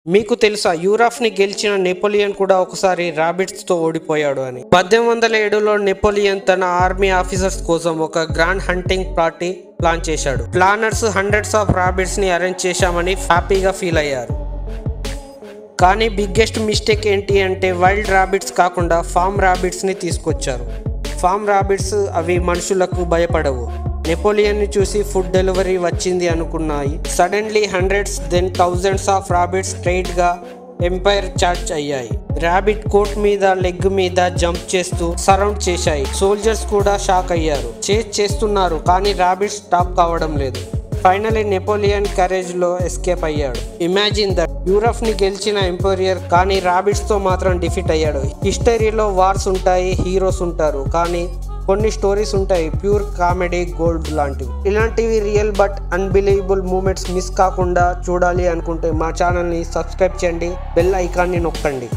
మీకు తెలుసా యూరప్ని గెలిచిన నెపోలియన్ కూడా ఒకసారి రాబిట్స్తో ఓడిపోయాడు అని. 1807లో నెపోలియన్ తన ఆర్మీ ఆఫీసర్స్ కోసం ఒక గ్రాండ్ హంటింగ్ పార్టీ ప్లాన్ చేశాడు. ప్లానర్స్ హండ్రెడ్స్ ఆఫ్ రాబిట్స్ని అరేంజ్ చేశామని హ్యాపీగా ఫీల్ అయ్యారు. కానీ బిగ్గెస్ట్ మిస్టేక్ ఏంటి అంటే వైల్డ్ రాబిట్స్ కాకుండా ఫామ్ రాబిట్స్ని తీసుకొచ్చారు. ఫామ్ రాబిట్స్ అవి మనుషులకు భయపడవు. నెపోలియన్ని చూసి ఫుడ్ డెలివరీ వచ్చింది అనుకున్నాయి. Suddenly hundreds then thousands of rabbits straight గా ఎంపైర్ చార్జ్ అయ్యాయి. రాబిట్ కోట్ మీద లెగ్ మీద జంప్ చేస్తూ సరౌండ్ చేశాయి. సోల్జర్స్ కూడా షాక్ అయ్యారు. చేస్తున్నారు కానీ రాబిట్స్ స్టాప్ కావడం లేదు. ఫైనలీ నెపోలియన్ కరేజ్ లో ఎస్కేప్ అయ్యాడు. ఇమాజిన్ దట్, యూరప్ ని గెలిచిన ఎంపైర్ కానీ రాబిట్స్ తో మాత్రం డిఫీట్ అయ్యాడు. హిస్టరీలో వార్స్ ఉంటాయి, హీరోస్ ఉంటారు, కానీ కొన్ని స్టోరీస్ ఉంటాయి ప్యూర్ కామెడీ గోల్డ్ లాంటివి. ఇలాంటివి real but unbelievable moments miss కాకుండా చూడాలి అనుకుంటే మా ఛానల్ని సబ్స్క్రైబ్ చేయండి, బెల్ ఐకాన్ని నొక్కండి.